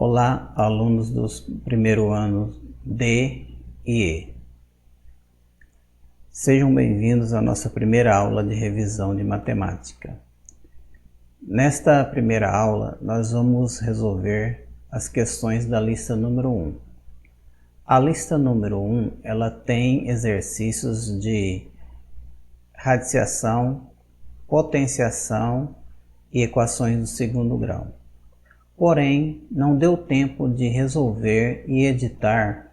Olá, alunos dos primeiro ano D e E. Sejam bem-vindos à nossa primeira aula de revisão de matemática. Nesta primeira aula, nós vamos resolver as questões da lista número 1. A lista número 1, ela tem exercícios de radiciação, potenciação e equações do segundo grau. Porém, não deu tempo de resolver e editar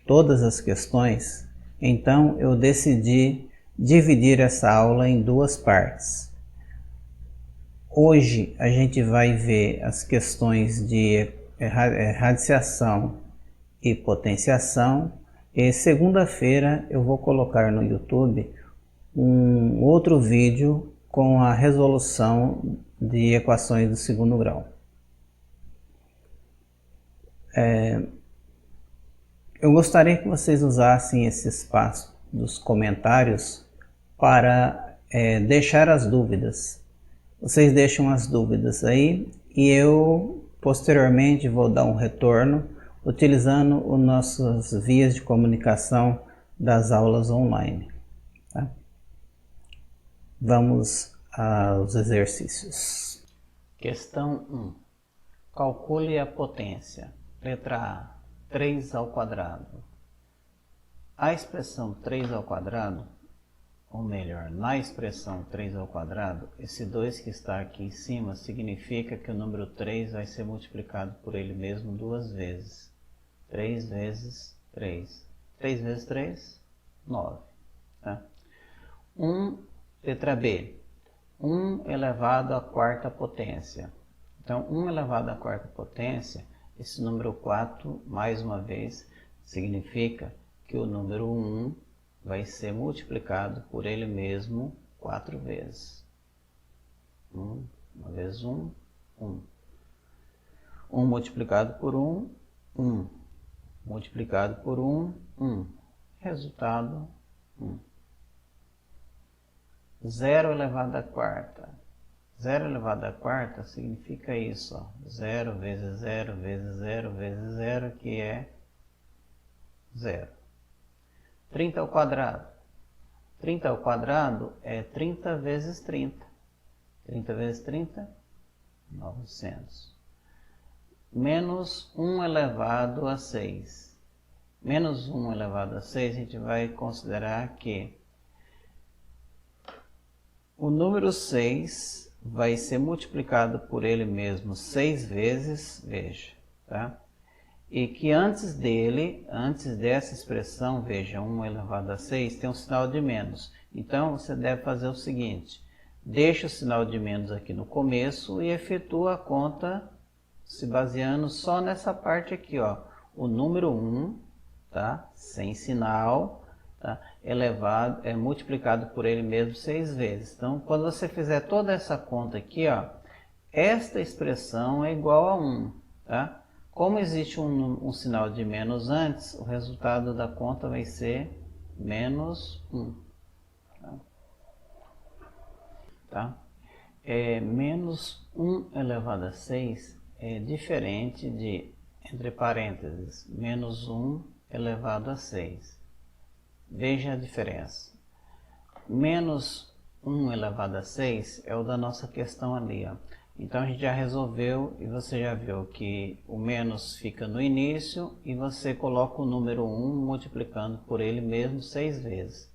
todas as questões, então eu decidi dividir essa aula em duas partes. Hoje a gente vai ver as questões de radiciação e potenciação, e segunda-feira eu vou colocar no YouTube um outro vídeo com a resolução de equações do segundo grau. Eu gostaria que vocês usassem esse espaço dos comentários para deixar as dúvidas. Vocês deixam as dúvidas aí e eu posteriormente vou dar um retorno utilizando as nossas vias de comunicação das aulas online. Tá? Vamos aos exercícios. Questão 1. Calcule a potência. Letra A, 3 ao quadrado. A expressão 3 ao quadrado, ou melhor, na expressão 3 ao quadrado, esse 2 que está aqui em cima significa que o número 3 vai ser multiplicado por ele mesmo duas vezes. 3 vezes 3. 3 vezes 3, 9. Tá? Letra B, 1 elevado à quarta potência. Então, 1 elevado à quarta potência, esse número 4, mais uma vez, significa que o número 1 vai ser multiplicado por ele mesmo 4 vezes. 1 vezes 1, 1. 1 multiplicado por 1, 1. Multiplicado por 1, 1. Resultado, 1. 0 elevado à quarta. 0 elevado à quarta significa isso, ó. 0 vezes 0 vezes 0 vezes 0, que é 0. 30 ao quadrado. 30 ao quadrado é 30 vezes 30. 30 vezes 30, 900. Menos 1 elevado a 6. Menos 1 elevado a 6, a gente vai considerar que o número 6 vai ser multiplicado por ele mesmo 6 vezes, veja, tá? E que antes dessa expressão, veja, 1 elevado a 6, tem um sinal de menos. Então, você deve fazer o seguinte, deixa o sinal de menos aqui no começo e efetua a conta se baseando só nessa parte aqui, ó. O número 1, tá? Sem sinal, tá? Multiplicado por ele mesmo 6 vezes. Então, quando você fizer toda essa conta aqui, ó, esta expressão é igual a 1, tá? Como existe um sinal de menos antes, o resultado da conta vai ser menos 1. Tá? Menos 1 elevado a 6 é diferente de, entre parênteses, menos 1 elevado a 6. Veja a diferença. Menos 1 elevado a 6 é o da nossa questão ali, ó. Então a gente já resolveu e você já viu que o menos fica no início e você coloca o número 1 multiplicando por ele mesmo 6 vezes.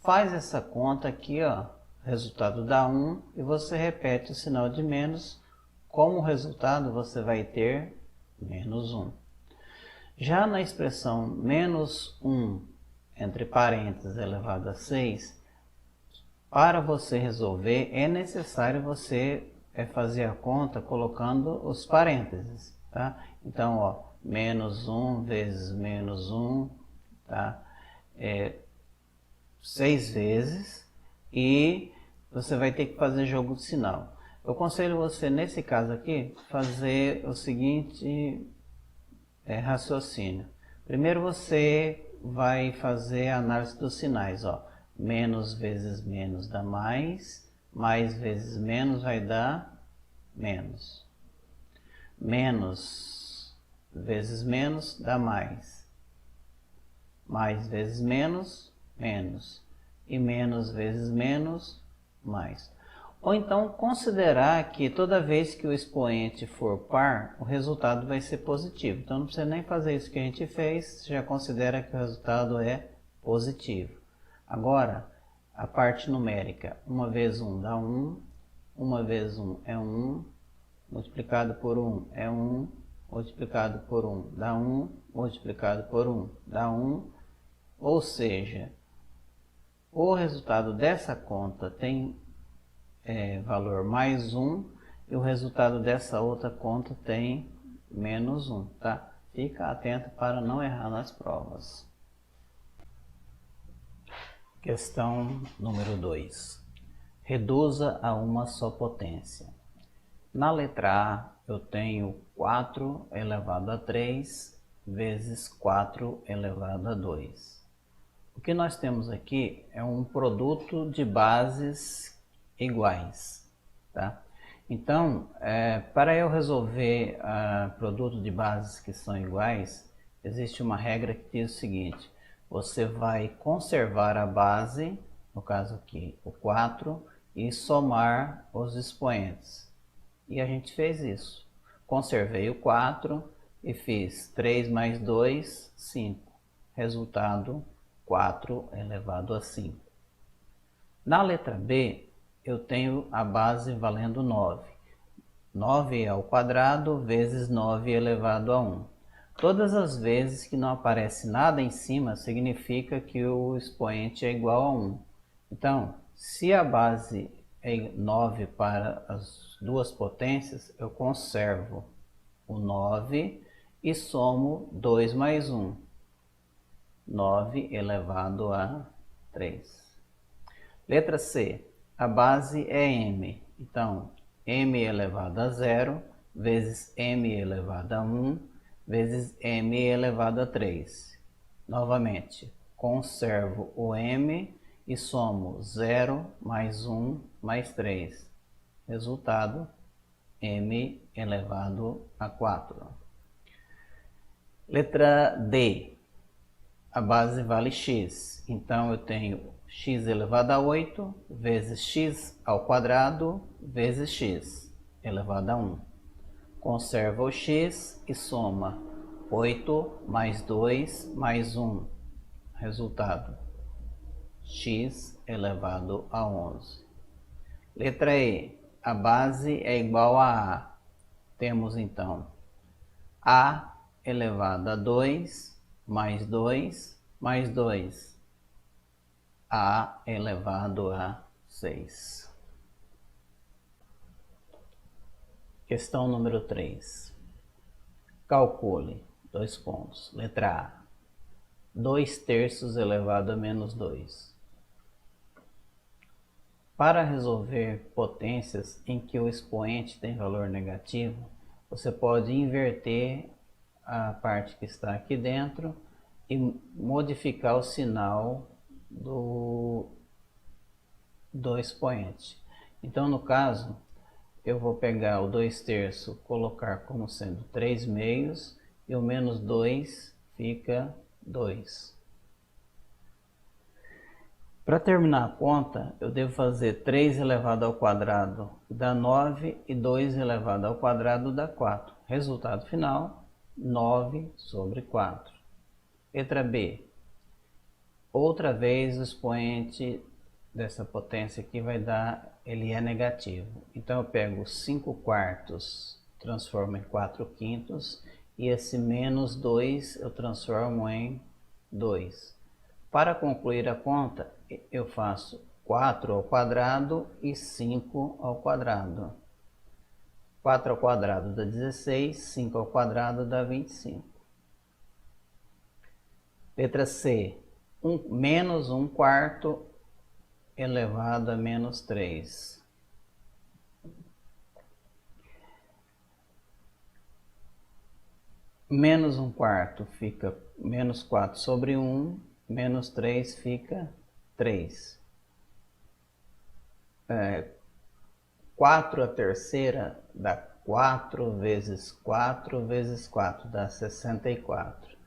Faz essa conta aqui, ó, resultado dá 1 e você repete o sinal de menos. Como resultado você vai ter menos 1. Já na expressão menos 1 entre parênteses elevado a 6, para você resolver é necessário você fazer a conta colocando os parênteses, tá? Então, ó, menos 1 vezes menos 1, tá? 6 vezes, e você vai ter que fazer jogo de sinal. Eu aconselho você, nesse caso aqui, fazer o seguinte raciocínio. Primeiro você vai fazer a análise dos sinais, ó. Menos vezes menos dá mais vezes menos vai dar menos. Menos vezes menos dá mais. Mais vezes menos, menos. E menos vezes menos, mais. Ou então considerar que toda vez que o expoente for par, o resultado vai ser positivo. Então não precisa nem fazer isso que a gente fez, já considera que o resultado é positivo. Agora, a parte numérica, 1 vezes 1 dá 1, 1 vezes 1 é 1, multiplicado por 1 é 1, multiplicado por 1 dá 1, multiplicado por 1 dá 1, ou seja, o resultado dessa conta tem valor mais 1 e o resultado dessa outra conta tem menos 1, tá? Fica atento para não errar nas provas. Questão número 2. Reduza a uma só potência. Na letra A, eu tenho 4 elevado a 3 vezes 4 elevado a 2. O que nós temos aqui é um produto de bases iguais, tá? Então, para eu resolver produto de bases que são iguais, existe uma regra que diz o seguinte: você vai conservar a base, no caso aqui o 4, e somar os expoentes. E a gente fez isso. Conservei o 4 e fiz 3 mais 2, 5. Resultado, 4 elevado a 5. Na letra B, eu tenho a base valendo 9. 9 ao quadrado vezes 9 elevado a 1. Todas as vezes que não aparece nada em cima, significa que o expoente é igual a 1. Então, se a base é 9 para as duas potências, eu conservo o 9 e somo 2 mais 1. 9 elevado a 3. Letra C. A base é m. Então, m elevado a 0 vezes m elevado a 1 vezes m elevado a 3. Novamente, conservo o m e somo 0 mais 1 mais 3. Resultado, m elevado a 4. Letra D. A base vale x. Então, eu tenho x elevado a 8 vezes x ao quadrado vezes x elevado a 1. Conserva o x e soma 8 mais 2 mais 1. Resultado, x elevado a 11. Letra E. A base é igual a A. Temos então A elevado a 2 mais 2 mais 2. A elevado a 6. Questão número 3. Calcule, 2 pontos. Letra A. 2 terços elevado a menos 2. Para resolver potências em que o expoente tem valor negativo, você pode inverter a parte que está aqui dentro e modificar o sinal do expoente. Então, no caso, eu vou pegar o 2 terços, colocar como sendo 3 meios, e o menos 2 fica 2. Para terminar a conta, eu devo fazer 3 elevado ao quadrado dá 9 e 2 elevado ao quadrado dá 4. Resultado final, 9 sobre 4. Letra B. Outra vez o expoente dessa potência aqui vai dar, ele é negativo. Então eu pego 5 quartos, transformo em 4 quintos, e esse menos 2 eu transformo em 2. Para concluir a conta, eu faço 4 ao quadrado e 5 ao quadrado. 4 ao quadrado dá 16, 5 ao quadrado dá 25. Letra C. Menos 1 quarto elevado a menos 3. Menos 1 quarto fica menos 4 sobre 1, menos 3 fica 3. 4 a terceira dá 4 vezes 4 vezes 4, dá 64.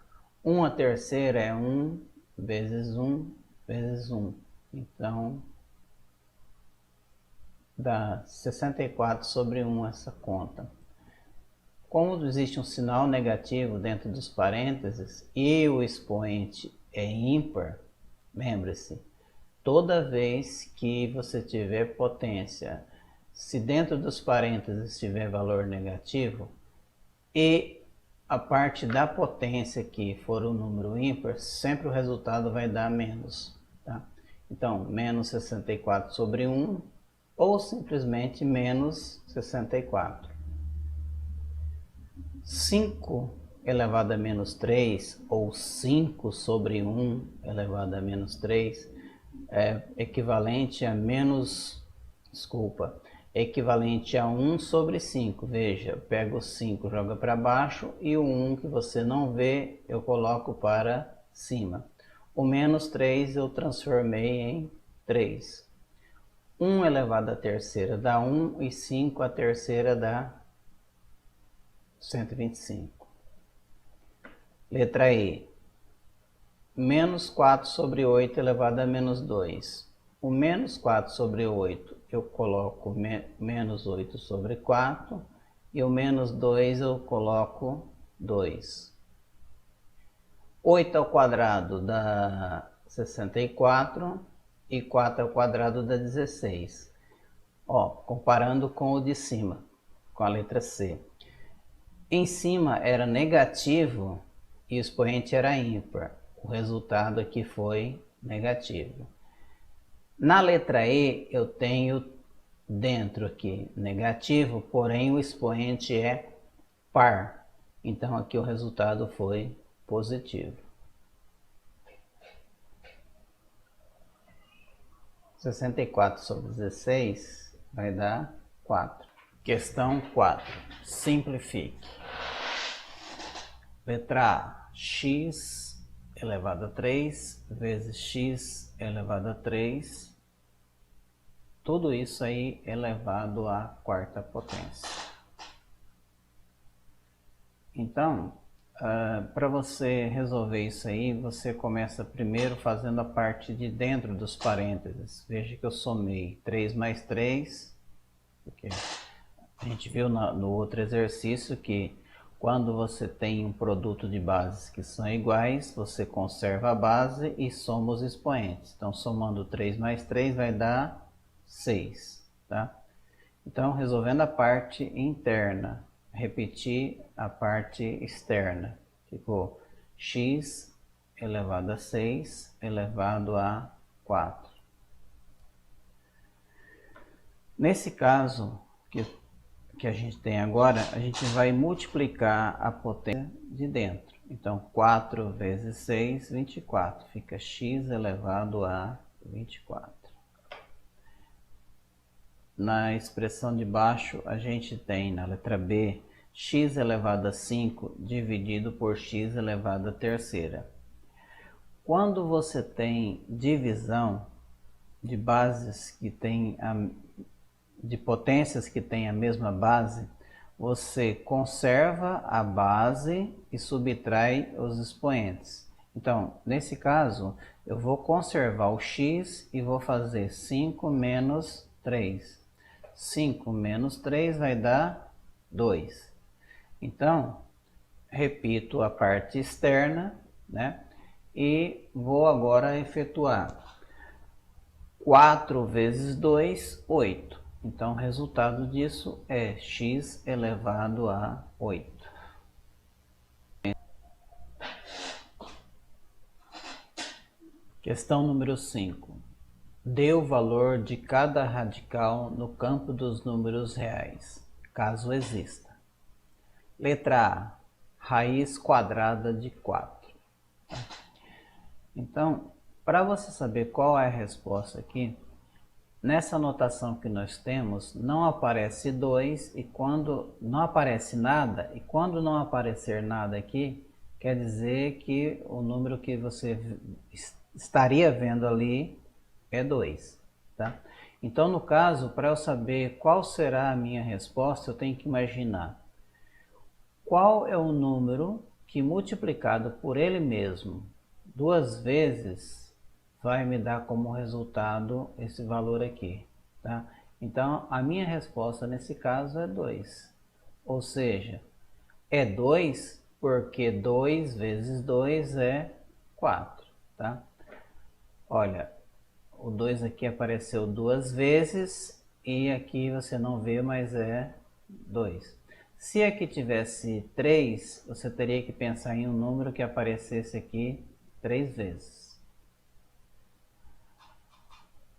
1/3 é 1 vezes 1 vezes 1. Então, dá 64 sobre 1 essa conta. Como existe um sinal negativo dentro dos parênteses e o expoente é ímpar, lembre-se, toda vez que você tiver potência, se dentro dos parênteses tiver valor negativo e a parte da potência que for o número ímpar, sempre o resultado vai dar menos. Tá? Então, menos 64 sobre 1 ou simplesmente menos 64. 5 elevado a menos 3 ou 5 sobre 1 elevado a menos 3 é equivalente a equivalente a 1 sobre 5. Veja, eu pego o 5, joga para baixo e o 1 que você não vê, eu coloco para cima. O menos 3 eu transformei em 3. 1 elevado à terceira dá 1 e 5 à terceira dá 125. Letra E. Menos 4 sobre 8 elevado a menos 2. O menos 4 sobre 8 eu coloco menos 8 sobre 4 e o menos 2 eu coloco 2. 8 ao quadrado dá 64 e 4 ao quadrado dá 16. Ó, comparando com o de cima, com a letra C. Em cima era negativo e o expoente era ímpar. O resultado aqui foi negativo. Na letra E eu tenho dentro aqui negativo, porém o expoente é par. Então aqui o resultado foi positivo. 64 sobre 16 vai dar 4. Questão 4. Simplifique. Letra A. X elevado a 3 vezes x elevado a 3. Tudo isso aí elevado à quarta potência. Então, para você resolver isso aí, você começa primeiro fazendo a parte de dentro dos parênteses. Veja que eu somei 3 mais 3, porque a gente viu no outro exercício que quando você tem um produto de bases que são iguais, você conserva a base e soma os expoentes. Então, somando 3 mais 3 vai dar 6. Tá? Então, resolvendo a parte interna, repetir a parte externa. Ficou x elevado a 6 elevado a 4. Nesse caso que a gente tem agora, a gente vai multiplicar a potência de dentro. Então, 4 vezes 6, 24. Fica x elevado a 24. Na expressão de baixo, a gente tem, na letra B, x elevado a 5 dividido por x elevado a terceira. Quando você tem divisão de bases que tem de potências que têm a mesma base, você conserva a base e subtrai os expoentes. Então, nesse caso, eu vou conservar o x e vou fazer 5 menos 3. 5 menos 3 vai dar 2. Então, repito a parte externa, né? E vou agora efetuar 4 vezes 2, 8. Então, o resultado disso é x elevado a 8. Questão número 5. Dê o valor de cada radical no campo dos números reais, caso exista. Letra A. Raiz quadrada de 4. Então, para você saber qual é a resposta aqui, nessa anotação que nós temos, não aparece 2 e quando não aparece nada, e quando não aparecer nada aqui, quer dizer que o número que você estaria vendo ali é 2, tá? Então, no caso, para eu saber qual será a minha resposta, eu tenho que imaginar qual é o número que multiplicado por ele mesmo 2 vezes vai me dar como resultado esse valor aqui, tá? Então, a minha resposta nesse caso é 2. Ou seja, é 2 porque 2 vezes 2 é 4, tá? Olha, o 2 aqui apareceu 2 vezes e aqui você não vê, mas é 2. Se aqui tivesse 3, você teria que pensar em um número que aparecesse aqui 3 vezes.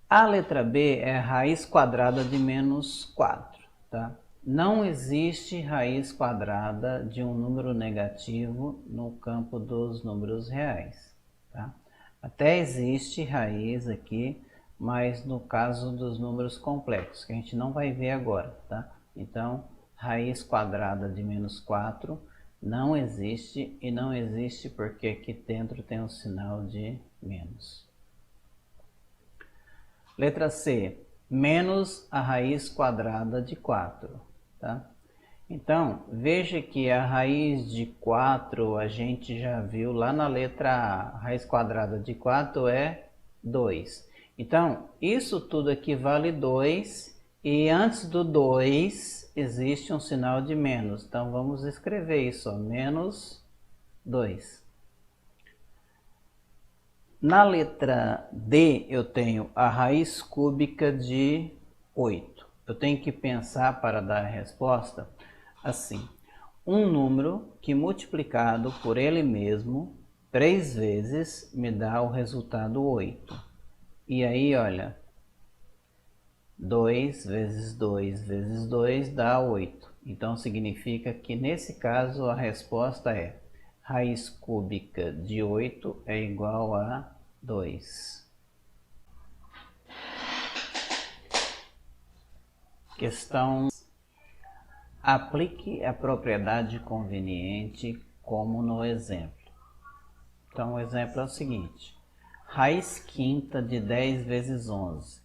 A letra B é a raiz quadrada de menos 4, tá? Não existe raiz quadrada de um número negativo no campo dos números reais, tá? Até existe raiz aqui, mas no caso dos números complexos, que a gente não vai ver agora, tá? Então, raiz quadrada de menos 4 não existe, e não existe porque aqui dentro tem um sinal de menos. Letra C, menos a raiz quadrada de 4, tá? Então, veja que a raiz de 4 a gente já viu lá na letra A. A raiz quadrada de 4 é 2. Então, isso tudo aqui vale 2 e antes do 2 existe um sinal de menos. Então, vamos escrever isso, ó, menos 2. Na letra D, eu tenho a raiz cúbica de 8. Eu tenho que pensar para dar a resposta assim: um número que multiplicado por ele mesmo 3 vezes me dá o resultado 8. E aí, olha, 2 vezes 2 vezes 2 dá 8. Então, significa que nesse caso a resposta é raiz cúbica de 8 é igual a 2. Questão: aplique a propriedade conveniente como no exemplo. Então, o exemplo é o seguinte: raiz quinta de 10 vezes 11.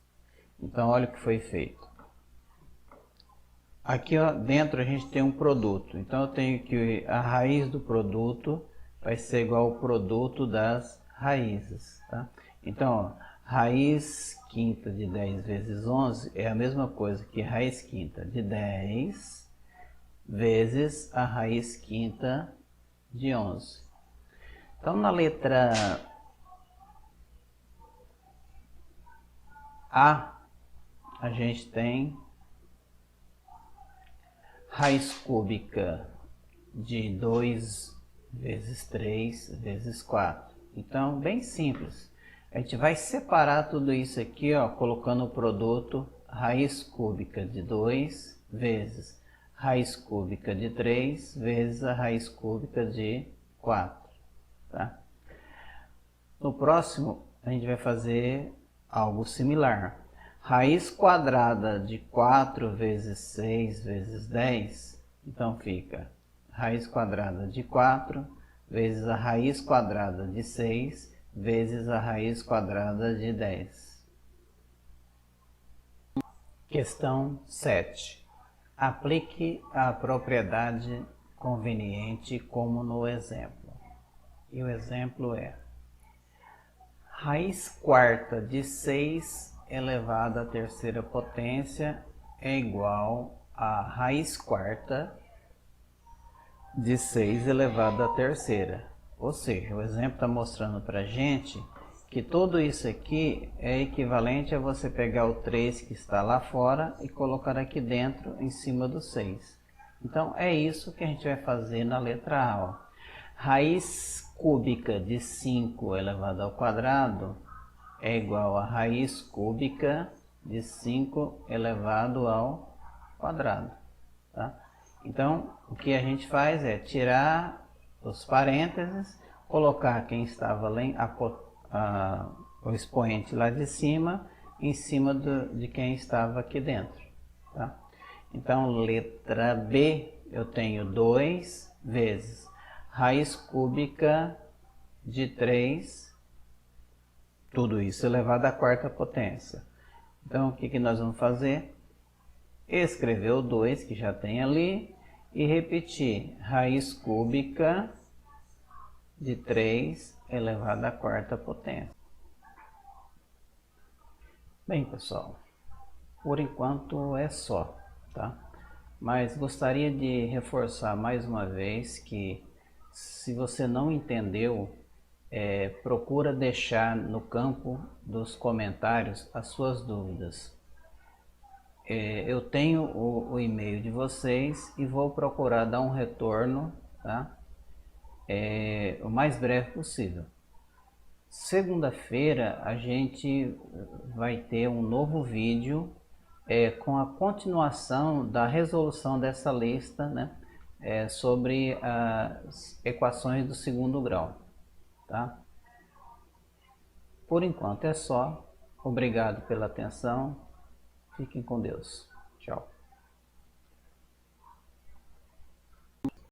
Então, olha o que foi feito. Aqui, ó, dentro a gente tem um produto. Então, eu tenho que a raiz do produto vai ser igual ao produto das raízes, tá? Então, ó, raiz quinta de 10 vezes 11 é a mesma coisa que raiz quinta de 10 vezes a raiz quinta de 11. Então, na letra A, a gente tem raiz cúbica de 2 vezes 3 vezes 4. Então, bem simples. A gente vai separar tudo isso aqui, ó, colocando o produto raiz cúbica de 2 vezes raiz cúbica de 3 vezes a raiz cúbica de 4. Tá? No próximo, a gente vai fazer algo similar. Raiz quadrada de 4 vezes 6 vezes 10, então fica raiz quadrada de 4 vezes a raiz quadrada de 6 vezes a raiz quadrada de 10. Questão 7. Aplique a propriedade conveniente como no exemplo. E o exemplo é: raiz quarta de 6 elevado à terceira potência é igual a raiz quarta de 6 elevado à terceira. Ou seja, o exemplo está mostrando para a gente que tudo isso aqui é equivalente a você pegar o 3 que está lá fora e colocar aqui dentro em cima do 6. Então, é isso que a gente vai fazer na letra A. Ó. Raiz cúbica de 5 elevado ao quadrado é igual a raiz cúbica de 5 elevado ao quadrado. Tá? Então, o que a gente faz é tirar os parênteses, colocar quem estava lá, o expoente lá de cima, em cima de quem estava aqui dentro. Tá? Então, letra B, eu tenho 2 vezes raiz cúbica de 3, tudo isso elevado à quarta potência, Então, o que nós vamos fazer? Escrever o 2 que já tem ali e repetir raiz cúbica de 3 elevado à quarta potência. Bem, pessoal, por enquanto é só, tá? Mas gostaria de reforçar mais uma vez que, se você não entendeu, procura deixar no campo dos comentários as suas dúvidas. Eu tenho o e-mail de vocês e vou procurar dar um retorno, tá? O mais breve possível. Segunda-feira a gente vai ter um novo vídeo com a continuação da resolução dessa lista, né? Sobre as equações do segundo grau, tá? Por enquanto é só. Obrigado pela atenção. Fiquem com Deus. Tchau.